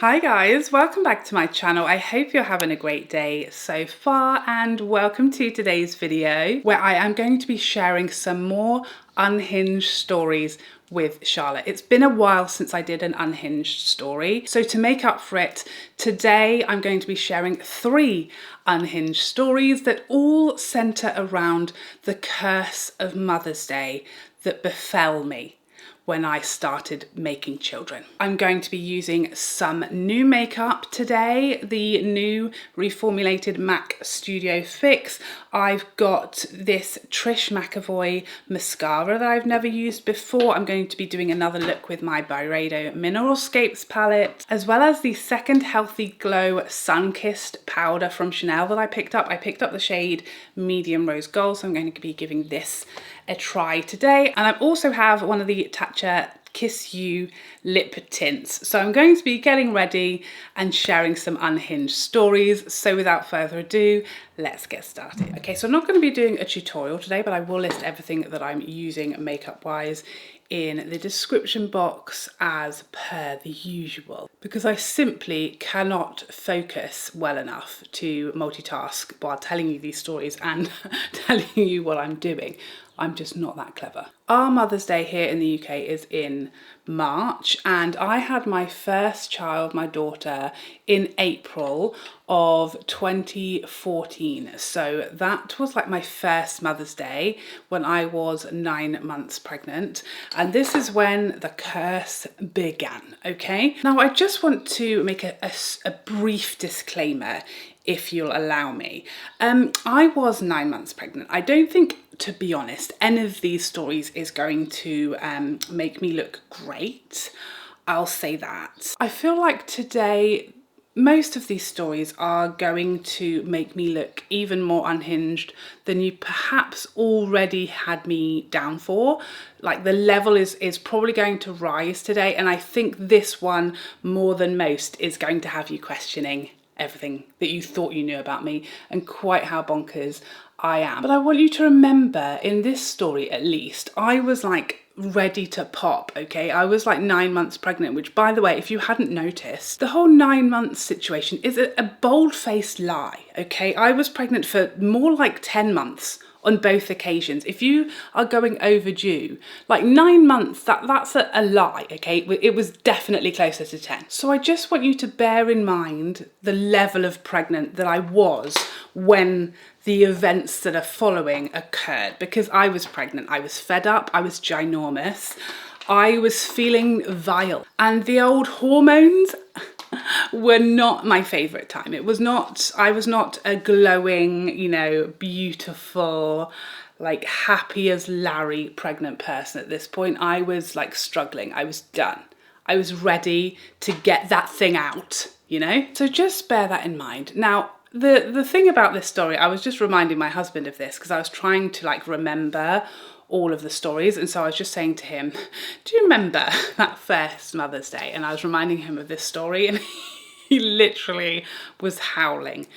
Hi guys, welcome back to my channel. I hope you're having a great day so far and welcome to today's video where I am going to be sharing some more unhinged stories with Charlotte. It's been a while since I did an unhinged story, so to make up for it, today I'm going to be sharing 3 unhinged stories that all centre around the curse of Mother's Day that befell me when I started making children. I'm going to be using some new makeup today, the new reformulated MAC Studio Fix. I've got this Trish Mcevoy mascara that I've never used before. I'm going to be doing another look with my Byredo Mineralscapes palette, as well as the Second Healthy Glow Sunkissed powder from Chanel that I picked up. I picked up the shade Medium Rose Gold, so I'm going to be giving this a try today. And I also have one of the Tatcha Kissu lip tints. So I'm going to be getting ready and sharing some unhinged stories. So without further ado, let's get started. Okay, so I'm not going to be doing a tutorial today, but I will list everything that I'm using makeup wise in the description box as per the usual, because I simply cannot focus well enough to multitask while telling you these stories and telling you what I'm doing. I'm just not that clever. Our Mother's Day here in the UK is in March, and I had my first child, my daughter, in April of 2014. So that was like my first Mother's Day when I was 9 months pregnant. And this is when the curse began, okay? Now I just want to make a brief disclaimer, if you'll allow me. I was 9 months pregnant. I don't think, to be honest, any of these stories is going to make me look great. I'll say that. I feel like today, most of these stories are going to make me look even more unhinged than you perhaps already had me down for. Like the level is probably going to rise today, and I think this one, more than most, is going to have you questioning everything that you thought you knew about me and quite how bonkers I am. But I want you to remember, in this story at least, I was like ready to pop, okay? I was like 9 months pregnant, which, by the way, if you hadn't noticed, the whole 9 months situation is a bold-faced lie, okay? I was pregnant for more like 10 months on both occasions. If you are going overdue, like 9 months, that's a lie, okay? It was definitely closer to 10. So I just want you to bear in mind the level of pregnant that I was when the events that are following occurred, because I was pregnant, I was fed up, I was ginormous, I was feeling vile, and the old hormones were not my favourite time. It was not, I was not a glowing, you know, beautiful, like happy as Larry pregnant person at this point. I was like struggling. I was done. I was ready to get that thing out, you know? So just bear that in mind. Now, the thing about this story, I was just reminding my husband of this because I was trying to like remember all of the stories, and so I was just saying to him, do you remember that first Mother's Day? And I was reminding him of this story, and he literally was howling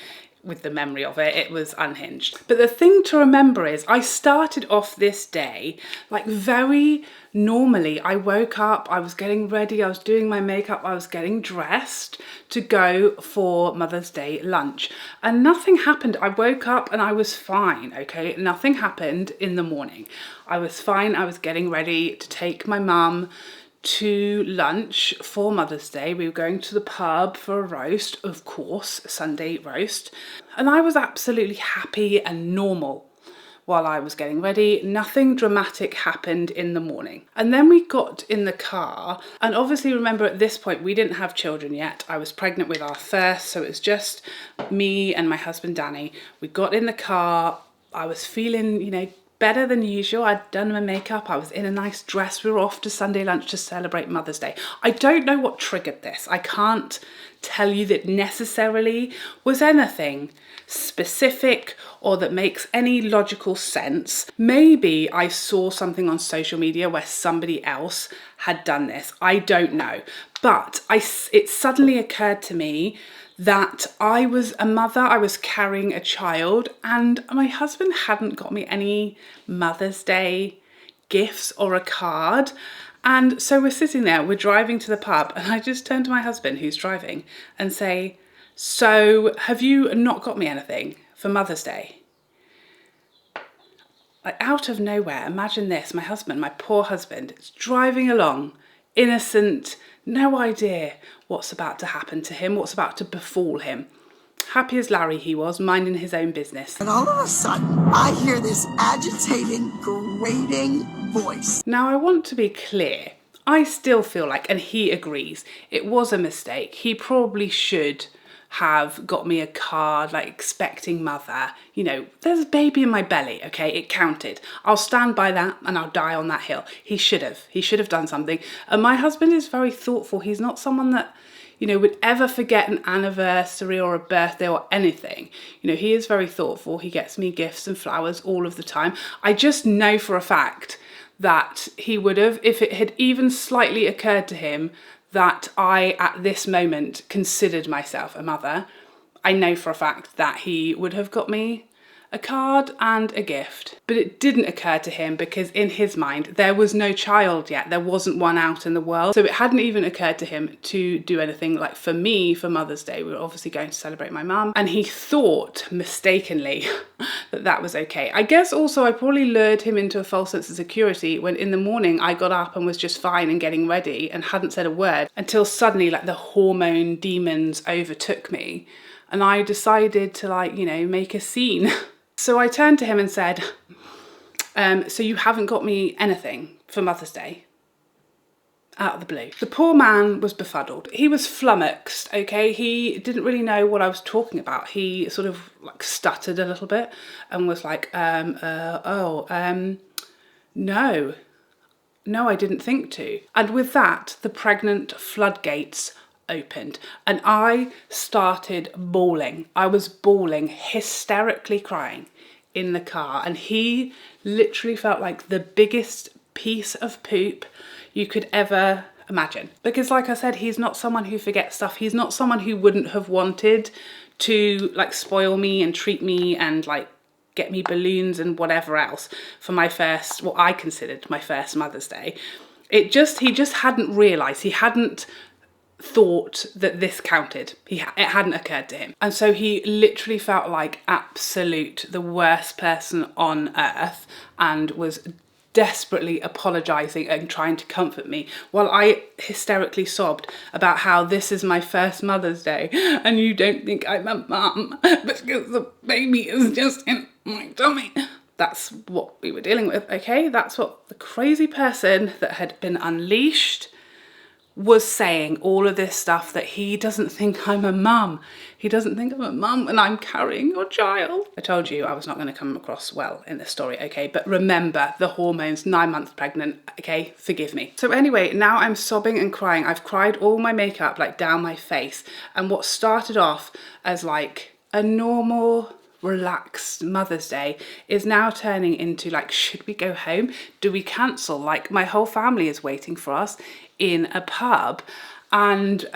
with the memory of it. It was unhinged. But the thing to remember is I started off this day like very normally. I woke up, I was getting ready, I was doing my makeup, I was getting dressed to go for Mother's Day lunch, and nothing happened. I woke up and I was fine, okay? Nothing happened in the morning. I was fine. I was getting ready to take my mum to lunch for Mother's Day. We were going to the pub for a roast, of course, a Sunday roast. And I was absolutely happy and normal while I was getting ready. Nothing dramatic happened in the morning. And then we got in the car, and obviously remember at this point we didn't have children yet. I was pregnant with our first, so it was just me and my husband Danny. We got in the car. I was feeling, you know, better than usual. I'd done my makeup, I was in a nice dress, we were off to Sunday lunch to celebrate Mother's Day. I don't know what triggered this. I can't tell you that necessarily was anything specific or that makes any logical sense. Maybe I saw something on social media where somebody else had done this. I don't know. But it suddenly occurred to me that I was a mother, I was carrying a child, and my husband hadn't got me any Mother's Day gifts or a card. And so we're sitting there, we're driving to the pub, and I just turn to my husband who's driving and say, so have you not got me anything for Mother's Day? Like out of nowhere, imagine this, my husband, my poor husband, is driving along, innocent, no idea what's about to happen to him, what's about to befall him. Happy as Larry he was, minding his own business. And all of a sudden, I hear this agitating, grating voice. Now I want to be clear, I still feel like, and he agrees, it was a mistake. He probably should have got me a card, like expecting mother. You know, there's a baby in my belly, okay, it counted. I'll stand by that and I'll die on that hill. He should have done something. And my husband is very thoughtful. He's not someone that, you know, would ever forget an anniversary or a birthday or anything. You know, he is very thoughtful. He gets me gifts and flowers all of the time. I just know for a fact that he would have, if it had even slightly occurred to him that I, at this moment, considered myself a mother, I know for a fact that he would have got me a card and a gift. But it didn't occur to him because in his mind, there was no child yet. There wasn't one out in the world. So it hadn't even occurred to him to do anything like for me, for Mother's Day. We were obviously going to celebrate my mum. And he thought mistakenly that that was okay. I guess also I probably lured him into a false sense of security when in the morning I got up and was just fine and getting ready and hadn't said a word until suddenly like the hormone demons overtook me. And I decided to like, you know, make a scene. So I turned to him and said, so you haven't got me anything for Mother's Day? Out of the blue. The poor man was befuddled. He was flummoxed, okay? He didn't really know what I was talking about. He sort of like stuttered a little bit and was like, no, I didn't think to. And with that, the pregnant floodgates opened and I started bawling. I was bawling, hysterically crying in the car, and he literally felt like the biggest piece of poop you could ever imagine. Because like I said, he's not someone who forgets stuff. He's not someone who wouldn't have wanted to like spoil me and treat me and like get me balloons and whatever else for my first, what I considered my first Mother's Day. He just hadn't realised, he hadn't thought that this counted. It hadn't occurred to him. And so he literally felt like the worst person on earth and was desperately apologising and trying to comfort me while I hysterically sobbed about how this is my first Mother's Day and you don't think I'm a mum because the baby is just in my tummy. That's what we were dealing with, okay? That's what the crazy person that had been unleashed was saying, all of this stuff that he doesn't think I'm a mum. He doesn't think I'm a mum and I'm carrying your child. I told you I was not going to come across well in this story, okay? But remember, the hormones, 9 months pregnant, okay? Forgive me. So anyway, now I'm sobbing and crying. I've cried all my makeup like down my face. And what started off as like a normal, relaxed Mother's Day is now turning into like, should we go home? Do we cancel? Like my whole family is waiting for us in a pub and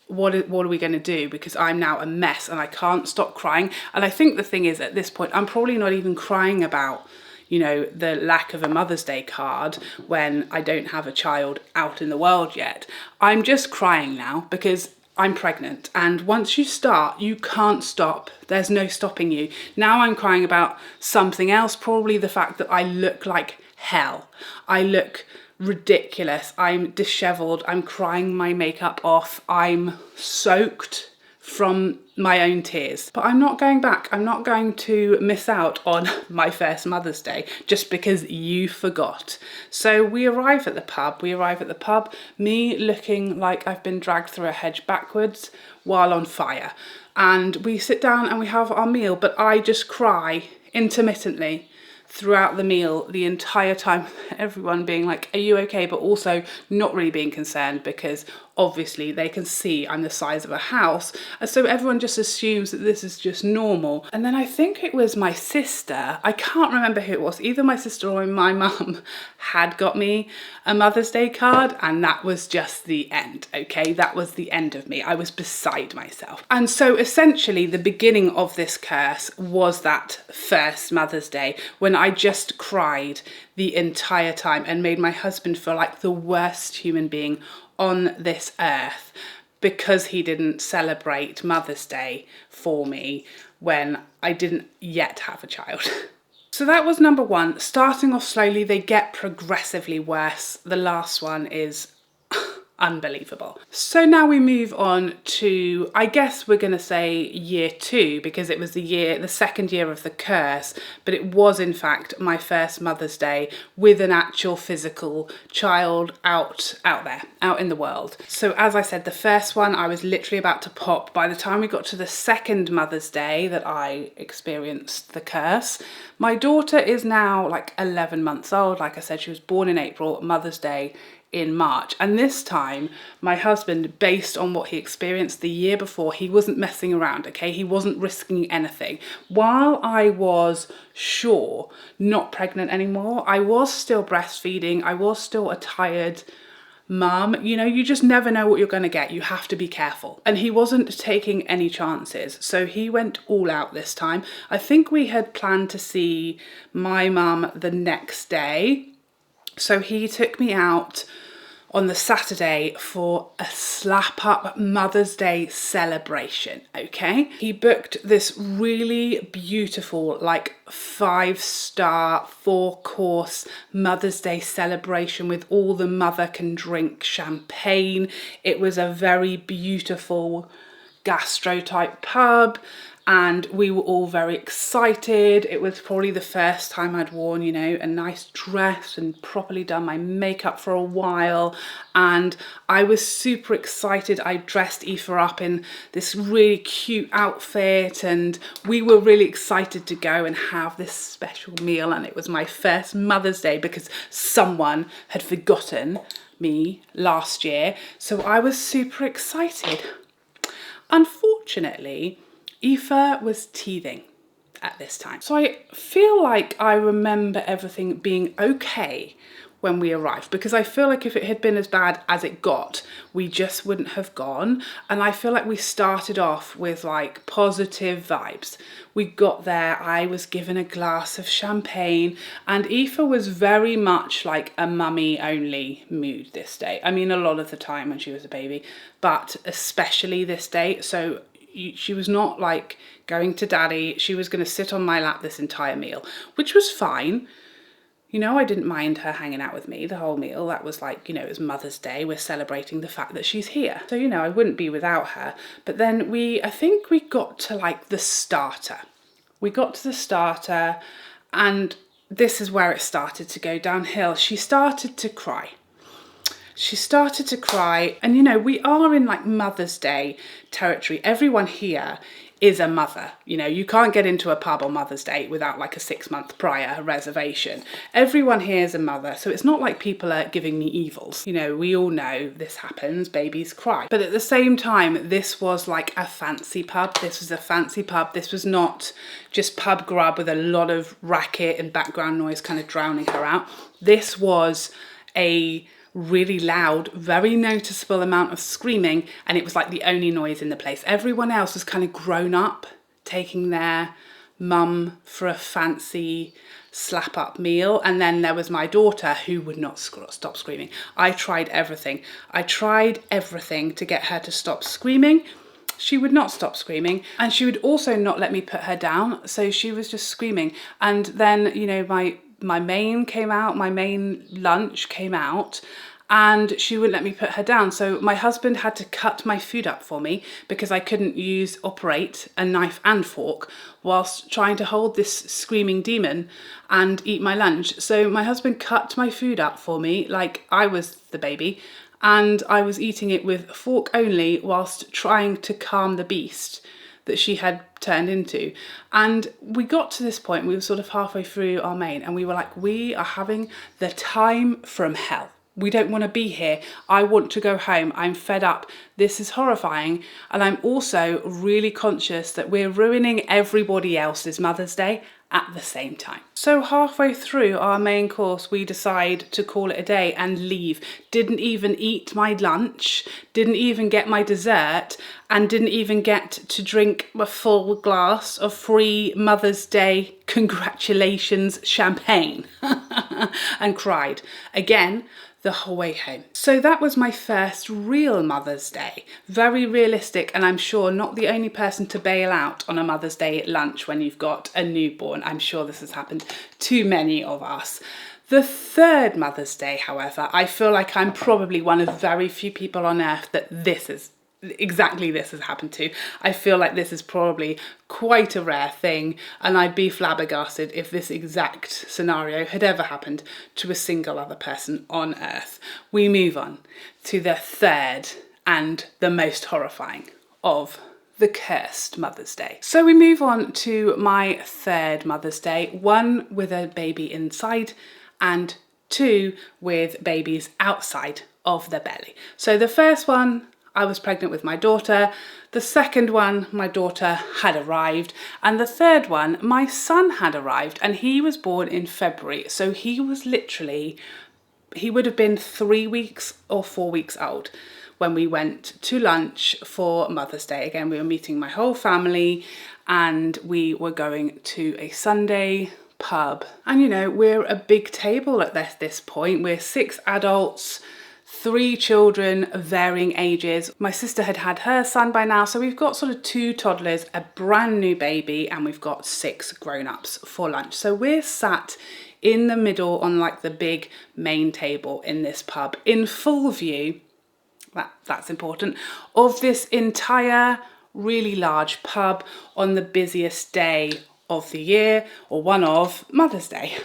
what are we going to do? Because I'm now a mess and I can't stop crying. And I think the thing is at this point, I'm probably not even crying about, you know, the lack of a Mother's Day card when I don't have a child out in the world yet. I'm just crying now because I'm pregnant, and once you start, you can't stop. There's no stopping you. Now I'm crying about something else, probably the fact that I look like hell. I look ridiculous. I'm disheveled. I'm crying my makeup off. I'm soaked from my own tears. But I'm not going back. I'm not going to miss out on my first Mother's Day just because you forgot. So we arrive at the pub. Me looking like I've been dragged through a hedge backwards while on fire. And we sit down and we have our meal, but I just cry intermittently throughout the meal the entire time, everyone being like, are you okay? But also not really being concerned because obviously they can see I'm the size of a house, and so everyone just assumes that this is just normal. And then I think it was my sister, I can't remember who it was, either my sister or my mum had got me a Mother's Day card, and that was just the end, okay? That was the end of me. I was beside myself. And so essentially the beginning of this curse was that first Mother's Day when I just cried the entire time and made my husband feel like the worst human being on this earth because he didn't celebrate Mother's Day for me when I didn't yet have a child. So that was number one. Starting off slowly, they get progressively worse. The last one is unbelievable. So now we move on to, I guess we're going to say year 2, because it was the second year of the curse, but it was in fact my first Mother's Day with an actual physical child out there, out in the world. So as I said, the first one I was literally about to pop. By the time we got to the second Mother's Day that I experienced the curse, my daughter is now like 11 months old. Like I said, she was born in April, Mother's Day in March. And this time my husband, based on what he experienced the year before, he wasn't messing around, okay? He wasn't risking anything. While I was sure not pregnant anymore, I was still breastfeeding, I was still a tired mum. You know, you just never know what you're going to get. You have to be careful. And he wasn't taking any chances. So he went all out this time. I think we had planned to see my mum the next day. So he took me out on the Saturday for a slap up Mother's Day celebration, okay? He booked this really beautiful, like 5-star, 4-course Mother's Day celebration with all the mother can drink champagne. It was a very beautiful gastro type pub, and we were all very excited. It was probably the first time I'd worn, you know, a nice dress and properly done my makeup for a while, and I was super excited. I dressed Aoife up in this really cute outfit, and we were really excited to go and have this special meal, and it was my first Mother's Day because someone had forgotten me last year, so I was super excited. Unfortunately, Aoife was teething at this time. So I feel like I remember everything being okay when we arrived, because I feel like if it had been as bad as it got, we just wouldn't have gone. And I feel like we started off with like positive vibes. We got there, I was given a glass of champagne, and Aoife was very much like a mummy only mood this day. I mean, a lot of the time when she was a baby, but especially this day. So she was not like going to daddy. She was going to sit on my lap this entire meal, which was fine. You know, I didn't mind her hanging out with me the whole meal. That was like, you know, it was Mother's Day. We're celebrating the fact that she's here. So, you know, I wouldn't be without her. But then I think we got to like the starter. We got to the starter, and this is where it started to go downhill. She started to cry. She started to cry, and you know, we are in like Mother's Day territory. Everyone here is a mother. You know, you can't get into a pub on Mother's Day without like a 6-month prior reservation. Everyone here is a mother, so it's not like people are giving me evils. You know, we all know this happens, babies cry. But at the same time, this was like a fancy pub. This was a fancy pub. This was not just pub grub with a lot of racket and background noise kind of drowning her out. This was a really loud, very noticeable amount of screaming, and it was like the only noise in the place. Everyone else was kind of grown up, taking their mum for a fancy slap up meal, and then there was my daughter who would not stop screaming. I tried everything to get her to stop screaming. She would not stop screaming, and she would also not let me put her down, so she was just screaming. And then, you know, my main came out, my main lunch came out, and she wouldn't let me put her down. So my husband had to cut my food up for me because I couldn't operate a knife and fork whilst trying to hold this screaming demon and eat my lunch. So my husband cut my food up for me like I was the baby, and I was eating it with fork only whilst trying to calm the beast that she had turned into. And we got to this point, we were sort of halfway through our main, and we were like, we are having the time from hell. We don't want to be here. I want to go home. I'm fed up. This is horrifying. And I'm also really conscious that we're ruining everybody else's Mother's Day at the same time. So halfway through our main course, we decide to call it a day and leave. Didn't even eat my lunch, didn't even get my dessert, and didn't even get to drink a full glass of free Mother's Day congratulations champagne and cried again the whole way home. So that was my first real Mother's Day. Very realistic, and I'm sure not the only person to bail out on a Mother's Day lunch when you've got a newborn. I'm sure this has happened to many of us. The third Mother's Day, however, I feel like I'm probably one of very few people on earth that this has happened to. I feel like this is probably quite a rare thing, and I'd be flabbergasted if this exact scenario had ever happened to a single other person on earth. We move on to the third and the most horrifying of the cursed Mother's Day. So we move on to my third Mother's Day, one with a baby inside and two with babies outside of the belly. So the first one, I was pregnant with my daughter. The second one, my daughter had arrived. And the third one, my son had arrived, and he was born in February. So he was literally, he would have been 3 weeks or 4 weeks old when we went to lunch for Mother's Day. Again, we were meeting my whole family and we were going to a Sunday pub. And you know, we're a big table at this point. We're 6 adults, 3 children of varying ages. My sister had had her son by now, so we've got sort of 2 toddlers, a brand new baby, and we've got 6 grown-ups for lunch. So we're sat in the middle on like the big main table in this pub in full view, that's important, of this entire really large pub on the busiest day of the year, or one of, Mother's Day.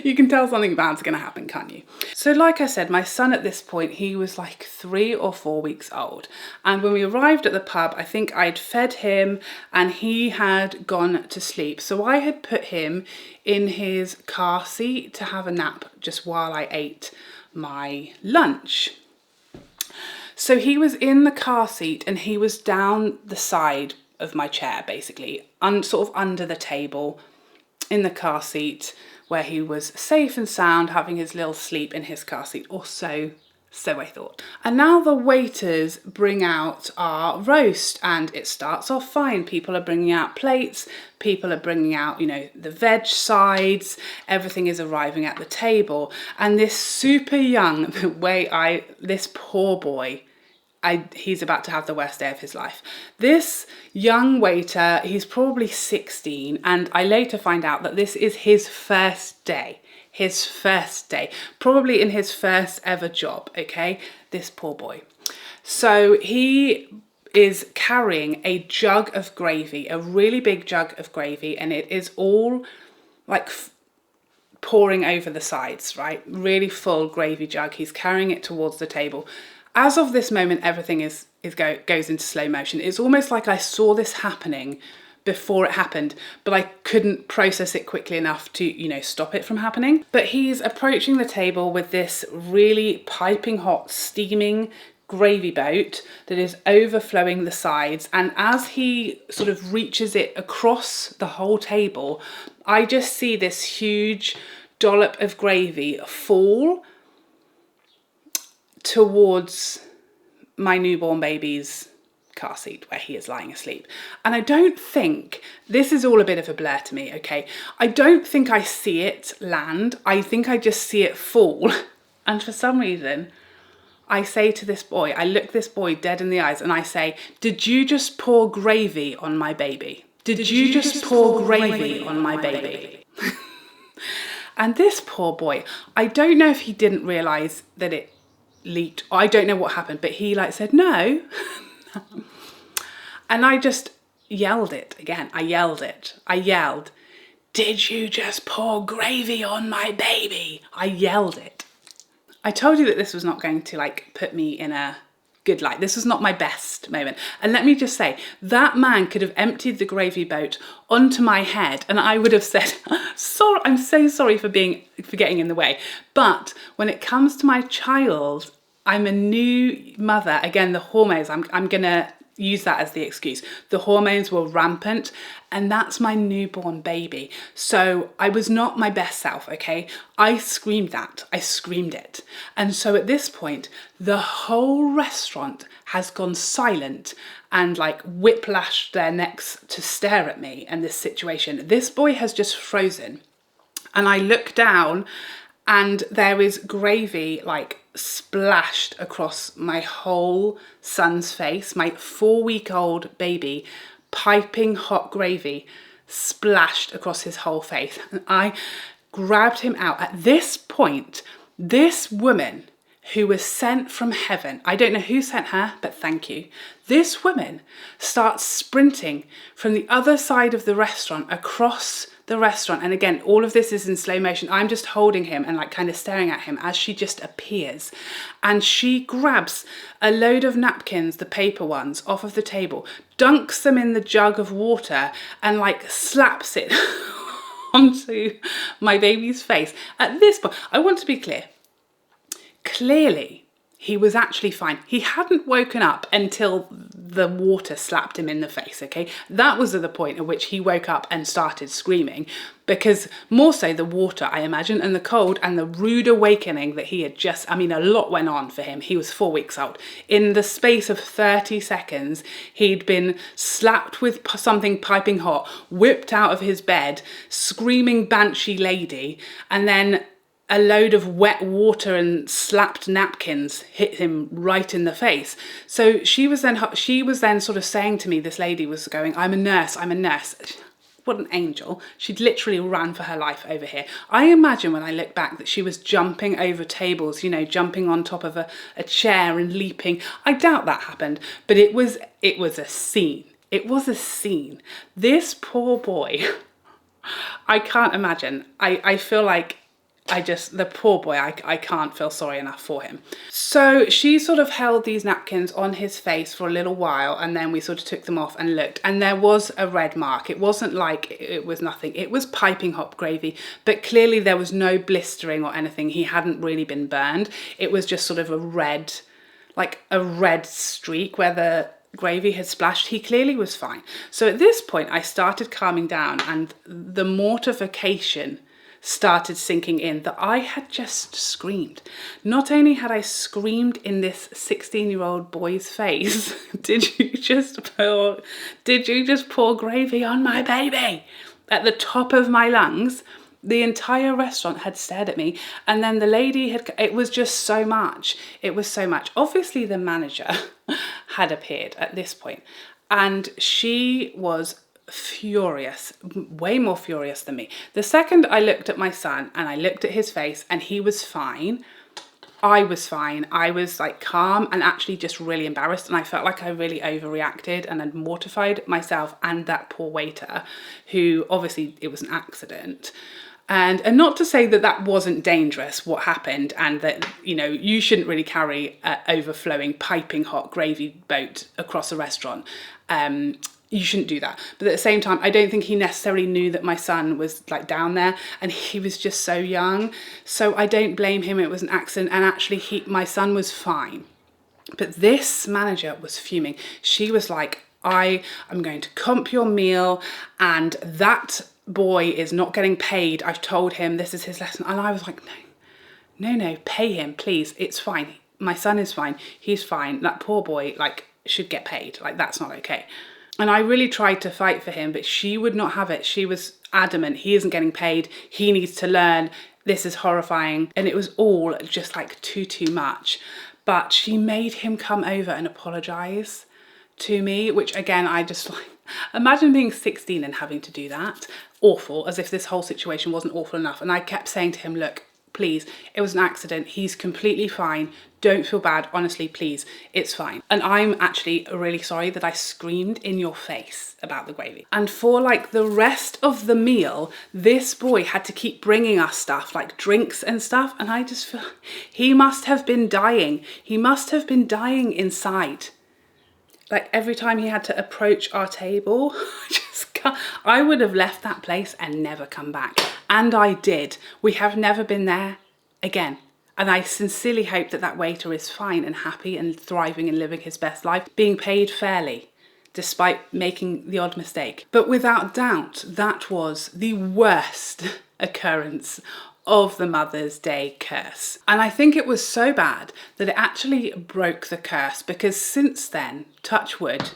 You can tell something bad's going to happen, can't you? So like I said, my son at this point, he was like 3 or 4 weeks old. And when we arrived at the pub, I think I'd fed him and he had gone to sleep. So I had put him in his car seat to have a nap just while I ate my lunch. So he was in the car seat and he was down the side of my chair, basically, sort of under the table in the car seat, where he was safe and sound, having his little sleep in his car seat, or so I thought. And now the waiters bring out our roast, and it starts off fine. People are bringing out plates, people are bringing out, you know, the veg sides, everything is arriving at the table. And this super young, this poor boy, he's about to have the worst day of his life. This young waiter, he's probably 16, and I later find out that this is his first day, probably in his first ever job, okay? This poor boy. So he is carrying a jug of gravy, a really big jug of gravy, and it is all like pouring over the sides, right? Really full gravy jug. He's carrying it towards the table. As of this moment, everything goes into slow motion. It's almost like I saw this happening before it happened, but I couldn't process it quickly enough to, you know, stop it from happening. But he's approaching the table with this really piping hot, steaming gravy boat that is overflowing the sides. And as he sort of reaches it across the whole table, I just see this huge dollop of gravy fall towards my newborn baby's car seat where he is lying asleep. And I don't think, this is all a bit of a blur to me, okay? I don't think I see it land. I think I just see it fall. And for some reason, I say to this boy, I look this boy dead in the eyes and I say, "Did you just pour gravy on my baby? Did you just pour gravy on my baby?" And this poor boy, I don't know if he didn't realise that it leaked. I don't know what happened, but he like said no. And I just yelled it again. I yelled, "Did you just pour gravy on my baby?" I yelled it. I told you that this was not going to like put me in a good light. This was not my best moment. And let me just say, that man could have emptied the gravy boat onto my head and I would have said, sorry, I'm so sorry for getting in the way. But when it comes to my child, I'm a new mother. Again, the hormones, I'm gonna use that as the excuse. The hormones were rampant and that's my newborn baby. So I was not my best self, okay? I screamed that, I screamed it. And so at this point, the whole restaurant has gone silent and like whiplashed their necks to stare at me and this situation. This boy has just frozen and I look down and there is gravy like splashed across my whole son's face, my 4-week-old baby, piping hot gravy splashed across his whole face. And I grabbed him out. At this point, this woman who was sent from heaven, I don't know who sent her, but thank you. This woman starts sprinting from the other side of the restaurant across the restaurant. And again, all of this is in slow motion. I'm just holding him and like kind of staring at him as she just appears. And she grabs a load of napkins, the paper ones, off of the table, dunks them in the jug of water and like slaps it onto my baby's face. At this point, I want to be clear. Clearly, he was actually fine. He hadn't woken up until the water slapped him in the face, okay? That was at the point at which he woke up and started screaming because more so the water, I imagine, and the cold and the rude awakening that he had just, I mean, a lot went on for him. He was 4 weeks old. In the space of 30 seconds, he'd been slapped with something piping hot, whipped out of his bed, screaming banshee lady, and then a load of wet water and slapped napkins hit him right in the face. So she was then sort of saying to me, this lady was going, I'm a nurse. What an angel. She'd literally ran for her life over here. I imagine when I look back that she was jumping over tables, you know, jumping on top of a chair and leaping. I doubt that happened, but it was a scene. It was a scene. This poor boy, I can't imagine. I feel like the poor boy, I can't feel sorry enough for him. So she sort of held these napkins on his face for a little while and then we sort of took them off and looked and there was a red mark. It wasn't like it was nothing. It was piping hot gravy, but clearly there was no blistering or anything. He hadn't really been burned. It was just sort of a red streak where the gravy had splashed. He clearly was fine. So at this point I started calming down and the mortification started sinking in that I had just screamed. Not only had I screamed in this 16-year-old boy's face, did you just pour gravy on my baby at the top of my lungs? The entire restaurant had stared at me and then the lady it was just so much. It was so much. Obviously the manager had appeared at this point and she was furious, way more furious than me. The second I looked at my son and I looked at his face and he was fine, I was fine. I was like calm and actually just really embarrassed and I felt like I really overreacted and had mortified myself and that poor waiter who obviously it was an accident. And not to say that that wasn't dangerous, what happened, and that, you know, you shouldn't really carry an overflowing, piping hot gravy boat across a restaurant. You shouldn't do that. But at the same time, I don't think he necessarily knew that my son was like down there and he was just so young. So I don't blame him. It was an accident. And actually my son was fine. But this manager was fuming. She was like, I'm going to comp your meal and that boy is not getting paid. I've told him this is his lesson. And I was like, no, pay him, please. It's fine. My son is fine. He's fine. That poor boy, like, should get paid. Like, that's not okay. And I really tried to fight for him, but she would not have it. She was adamant. He isn't getting paid. He needs to learn. This is horrifying. And it was all just like too much. But she made him come over and apologize to me, which again, I just like, imagine being 16 and having to do that. Awful, as if this whole situation wasn't awful enough. And I kept saying to him, look, Please, it was an accident. He's completely fine. Don't feel bad. Honestly, please, it's fine. And I'm actually really sorry that I screamed in your face about the gravy. And for like the rest of the meal, this boy had to keep bringing us stuff like drinks and stuff. And I just feel he must have been dying. He must have been dying inside. Like every time he had to approach our table, I would have left that place and never come back. And I did. We have never been there again. And I sincerely hope that that waiter is fine and happy and thriving and living his best life, being paid fairly, despite making the odd mistake. But without doubt, that was the worst occurrence of the Mother's Day curse. And I think it was so bad that it actually broke the curse, because since then, touch wood,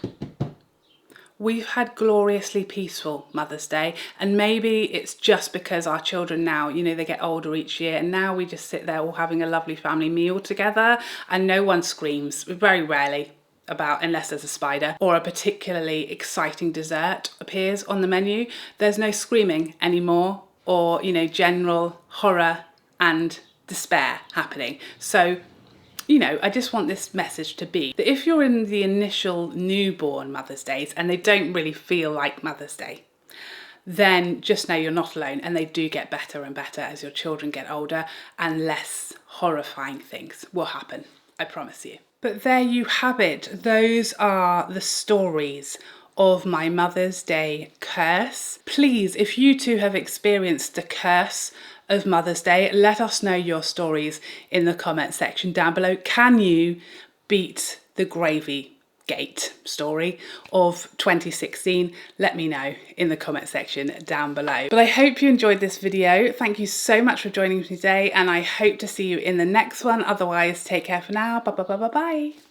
we've had gloriously peaceful Mother's Day. And maybe it's just because our children now, you know, they get older each year, and now we just sit there all having a lovely family meal together and no one screams, very rarely, about, unless there's a spider or a particularly exciting dessert appears on the menu. There's no screaming anymore, or, you know, general horror and despair happening. So, you know, I just want this message to be that if you're in the initial newborn Mother's Days and they don't really feel like Mother's Day, then just know you're not alone, and they do get better and better as your children get older, and less horrifying things will happen, I promise you. But there you have it. Those are the stories of my Mother's Day curse. Please, if you too have experienced the curse of Mother's Day, let us know your stories in the comment section down below. Can you beat the Gravy Gate story of 2016? Let me know in the comment section down below. But I hope you enjoyed this video. Thank you so much for joining me today, and I hope to see you in the next one. Otherwise, take care for now. Bye bye bye bye bye.